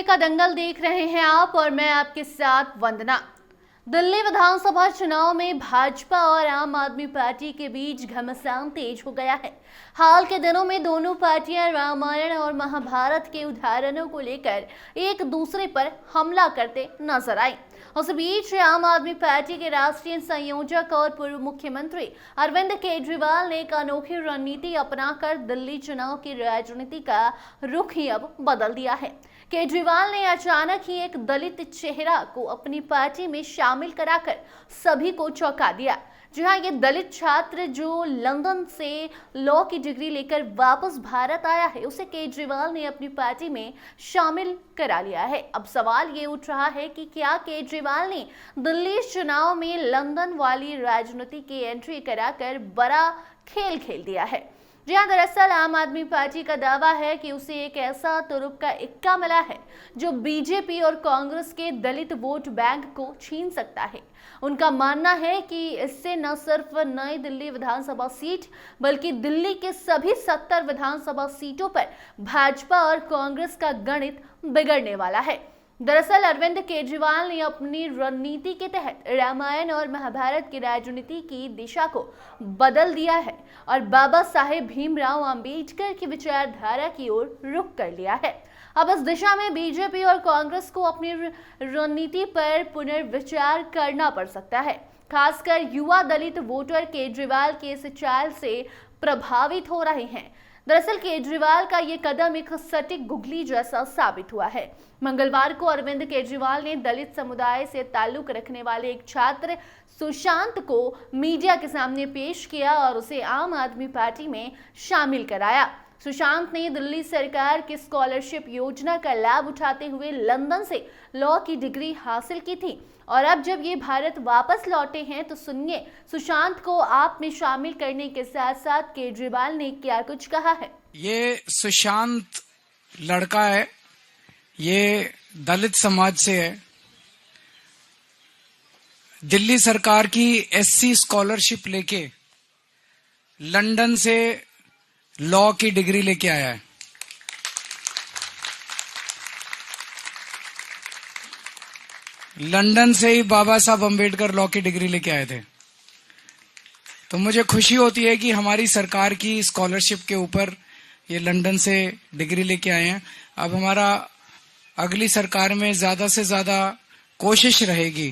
दिल्ली का दंगल देख रहे हैं आप और मैं आपके साथ वंदना। दिल्ली विधानसभा चुनाव में भाजपा और आम आदमी पार्टी के बीच घमासान तेज हो गया है। हाल के दिनों में दोनों पार्टियां रामायण और महाभारत के उदाहरणों को लेकर एक दूसरे पर हमला करते नजर आई। उस बीच आम आदमी पार्टी के राष्ट्रीय संयोजक और पूर्व मुख्यमंत्री अरविंद केजरीवाल ने एक अनोखी रणनीति अपनाकर दिल्ली चुनाव की राजनीति का रुख ही अब बदल दिया है। केजरीवाल ने अचानक ही एक दलित चेहरा को अपनी पार्टी में शामिल कराकर सभी को चौंका दिया। जी हाँ, ये दलित छात्र जो लंदन से लॉ की डिग्री लेकर वापस भारत आया है, उसे केजरीवाल ने अपनी पार्टी में शामिल करा लिया है। अब सवाल ये उठ रहा है कि क्या केजरीवाल ने दिल्ली चुनाव में लंदन वाली राजनीति की एंट्री कराकर बड़ा खेल खेल दिया है। जी हाँ, दरअसल आम आदमी पार्टी का दावा है कि उसे एक ऐसा तुरुप का इक्का मिला है जो बीजेपी और कांग्रेस के दलित वोट बैंक को छीन सकता है। उनका मानना है कि इससे न सिर्फ नई दिल्ली विधानसभा सीट बल्कि दिल्ली के सभी 70 विधानसभा सीटों पर भाजपा और कांग्रेस का गणित बिगड़ने वाला है। दरअसल अरविंद केजरीवाल ने अपनी रणनीति के तहत रामायण और महाभारत की राजनीति की दिशा को बदल दिया है और बाबा साहेब भीमराव अंबेडकर की विचारधारा की ओर रुख कर लिया है। अब इस दिशा में बीजेपी और कांग्रेस को अपनी रणनीति पर पुनर्विचार करना पड़ सकता है। खासकर युवा दलित वोटर केजरीवाल के इस चाल से प्रभावित हो रहे हैं। दरअसल केजरीवाल का ये कदम एक सटीक गुगली जैसा साबित हुआ है। मंगलवार को अरविंद केजरीवाल ने दलित समुदाय से ताल्लुक रखने वाले एक छात्र सुशांत को मीडिया के सामने पेश किया और उसे आम आदमी पार्टी में शामिल कराया। सुशांत ने दिल्ली सरकार की स्कॉलरशिप योजना का लाभ उठाते हुए लंदन से लॉ की डिग्री हासिल की थी और अब जब ये भारत वापस लौटे हैं तो सुनिए सुशांत को आप में शामिल करने के साथ साथ केजरीवाल ने क्या कुछ कहा है। ये सुशांत लड़का है, ये दलित समाज से है। दिल्ली सरकार की एससी स्कॉलरशिप लेके लंदन से लॉ की डिग्री लेके आया है। लंदन से ही बाबा साहब अम्बेडकर लॉ की डिग्री लेके आए थे। तो मुझे खुशी होती है कि हमारी सरकार की स्कॉलरशिप के ऊपर ये लंदन से डिग्री लेके आए हैं। अब हमारा अगली सरकार में ज्यादा से ज्यादा कोशिश रहेगी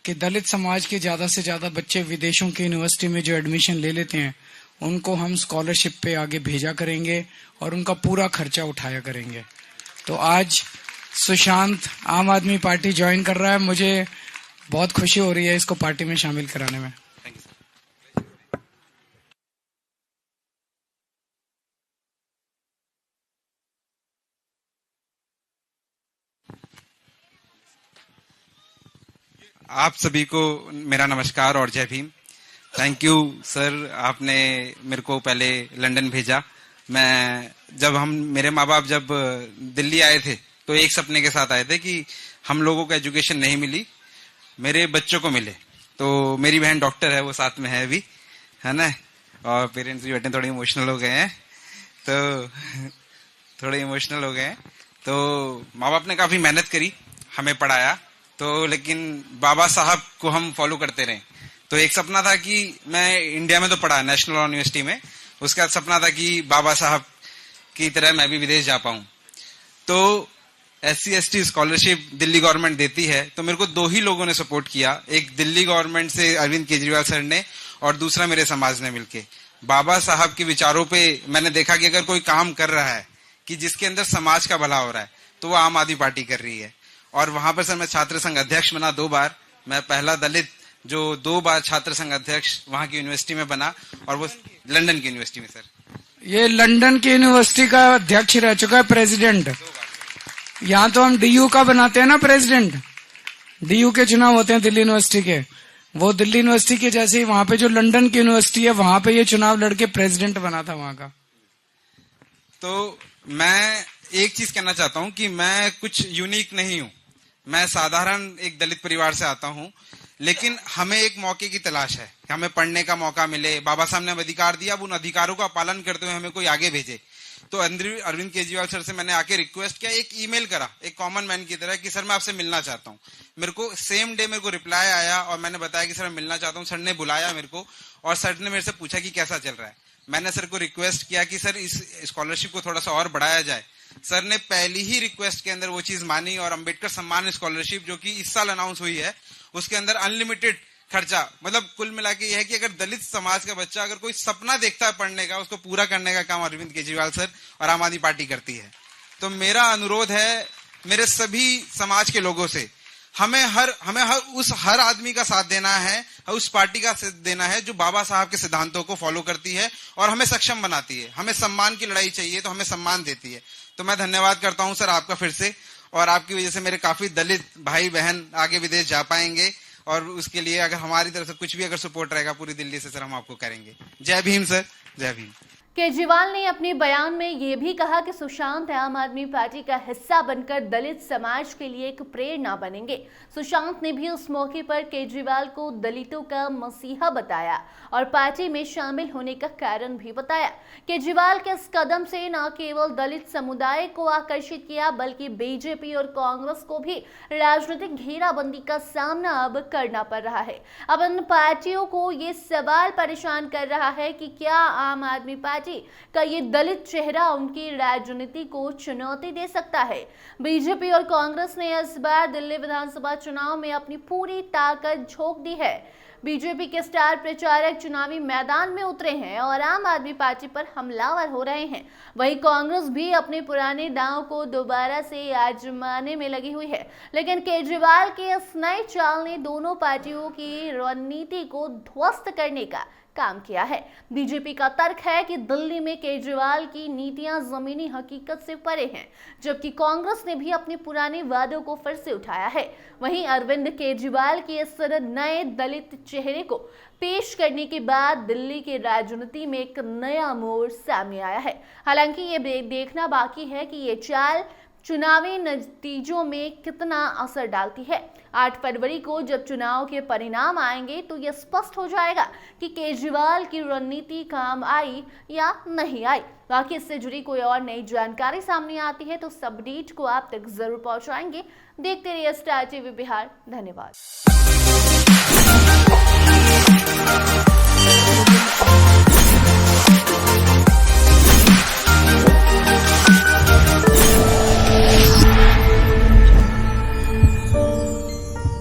कि दलित समाज के ज्यादा से ज्यादा बच्चे विदेशों की यूनिवर्सिटी में जो एडमिशन ले लेते हैं उनको हम स्कॉलरशिप पे आगे भेजा करेंगे और उनका पूरा खर्चा उठाया करेंगे। तो आज सुशांत आम आदमी पार्टी ज्वाइन कर रहा है, मुझे बहुत खुशी हो रही है इसको पार्टी में शामिल कराने में। आप सभी को मेरा नमस्कार और जय भीम। थैंक यू सर, आपने मेरे को पहले लंदन भेजा। मेरे माँ बाप जब दिल्ली आए थे तो एक सपने के साथ आए थे कि हम लोगों को एजुकेशन नहीं मिली, मेरे बच्चों को मिले। तो मेरी बहन डॉक्टर है, वो साथ में है अभी, है ना। और पेरेंट्स भी बैठे थोड़े इमोशनल हो गए हैं, तो माँ बाप ने काफी मेहनत करी, हमें पढ़ाया। तो लेकिन बाबा साहब को हम फॉलो करते रहे। तो एक सपना था कि मैं इंडिया में तो पढ़ा नेशनल लॉ यूनिवर्सिटी में, उसका सपना था कि बाबा साहब की तरह मैं भी विदेश जा पाऊं। तो SC/ST स्कॉलरशिप दिल्ली गवर्नमेंट देती है, तो मेरे को दो ही लोगों ने सपोर्ट किया, एक दिल्ली गवर्नमेंट से अरविंद केजरीवाल सर ने और दूसरा मेरे समाज ने मिलके। बाबा साहब के विचारों पे मैंने देखा कि अगर कोई काम कर रहा है कि जिसके अंदर समाज का भला हो रहा है तो वो आम आदमी पार्टी कर रही है। और वहां पर सर मैं छात्र संघ अध्यक्ष बना 2 बार। मैं पहला दलित जो 2 बार छात्र संघ अध्यक्ष वहां की यूनिवर्सिटी में बना, और वो लंदन की यूनिवर्सिटी में। सर ये लंदन की यूनिवर्सिटी का अध्यक्ष रह चुका है, प्रेसिडेंट। यहाँ तो हम DU का बनाते हैं ना प्रेसिडेंट, DU के चुनाव होते हैं दिल्ली यूनिवर्सिटी के। वो दिल्ली यूनिवर्सिटी के जैसे ही वहां पे जो लंदन की यूनिवर्सिटी है वहां पे ये चुनाव लड़के प्रेसिडेंट बना था वहां का। तो मैं एक चीज कहना चाहता हूं कि मैं कुछ यूनिक नहीं हूं, मैं साधारण एक दलित परिवार से आता हूं, लेकिन हमें एक मौके की तलाश है, हमें पढ़ने का मौका मिले। बाबा साहब ने हमें अधिकार दिया, अब उन अधिकारों का पालन करते हुए हमें कोई आगे भेजे। तो अरविंद केजरीवाल सर से मैंने आके रिक्वेस्ट किया, एक ईमेल करा एक कॉमन मैन की तरह कि सर मैं आपसे मिलना चाहता हूँ। मेरे को सेम डे मेरे को रिप्लाई आया और मैंने बताया कि सर मैं मिलना चाहता हूँ। सर ने बुलाया मेरे को और सर ने मेरे से पूछा कि कैसा चल रहा है। मैंने सर को रिक्वेस्ट किया कि सर इस स्कॉलरशिप को थोड़ा सा और बढ़ाया जाए। सर ने पहली ही रिक्वेस्ट के अंदर वो चीज मानी और अंबेडकर सम्मान स्कॉलरशिप जो कि इस साल अनाउंस हुई है उसके अंदर अनलिमिटेड खर्चा, मतलब कुल मिला के यह है कि अगर दलित समाज का बच्चा अगर कोई सपना देखता है पढ़ने का, उसको पूरा करने का काम अरविंद केजरीवाल सर और आम आदमी पार्टी करती है। तो मेरा अनुरोध है मेरे सभी समाज के लोगों से, हमें हर आदमी का साथ देना है, उस पार्टी का साथ देना है जो बाबा साहब के सिद्धांतों को फॉलो करती है और हमें सक्षम बनाती है। हमें सम्मान की लड़ाई चाहिए तो हमें सम्मान देती है। तो मैं धन्यवाद करता हूं सर आपका फिर से, और आपकी वजह से मेरे काफी दलित भाई बहन आगे विदेश जा पाएंगे और उसके लिए अगर हमारी तरफ से कुछ भी अगर सपोर्ट रहेगा पूरी दिल्ली से सर हम आपको करेंगे। जय भीम सर, जय भीम। केजरीवाल ने अपने बयान में ये भी कहा कि सुशांत आम आदमी पार्टी का हिस्सा बनकर दलित समाज के लिए एक प्रेरणा बनेंगे। सुशांत ने भी उस मौके पर केजरीवाल को दलितों का मसीहा बताया और पार्टी में शामिल होने का कारण भी बताया। केजरीवाल के इस कदम से न केवल दलित समुदाय को आकर्षित किया बल्कि बीजेपी और कांग्रेस को भी राजनीतिक घेराबंदी का सामना अब करना पड़ रहा है। अब इन पार्टियों को ये सवाल परेशान कर रहा है कि क्या आम आदमी पार्टी का ये दलित चेहरा उनकी राजनीति को चुनौती दे सकता है। बीजेपी और कांग्रेस ने इस बार दिल्ली विधानसभा चुनाव में अपनी पूरी ताकत झोंक दी है। बीजेपी के स्टार प्रचारक चुनावी मैदान में उतरे हैं और आम आदमी पार्टी पर हमलावर हो रहे हैं। वहीं कांग्रेस भी अपने पुराने दांव को दोबारा से आजमाने में लगी हुई है। लेकिन केजरीवाल की इस नई चाल ने दोनों पार्टियों की रणनीति को ध्वस्त करने का काम किया है। बीजेपी का तर्क है कि दिल्ली में केजरीवाल की नीतियां जमीनी हकीकत से परे हैं, जबकि कांग्रेस ने भी अपने पुराने वादों को फिर से उठाया है। वहीं अरविंद केजरीवाल के इस नए दलित चेहरे को पेश करने के बाद दिल्ली की राजनीति में एक नया मोड़ सामने आया है। हालांकि ये देखना बाकी है कि ये चाल चुनावी नतीजों में कितना असर डालती है। 8 फरवरी को जब चुनाव के परिणाम आएंगे तो यह स्पष्ट हो जाएगा कि केजरीवाल की रणनीति काम आई या नहीं आई। बाकी इससे जुड़ी कोई और नई जानकारी सामने आती है तो सब अपडेट को आप तक जरूर पहुंचाएंगे। देखते रहिए स्टार टीवी बिहार। धन्यवाद।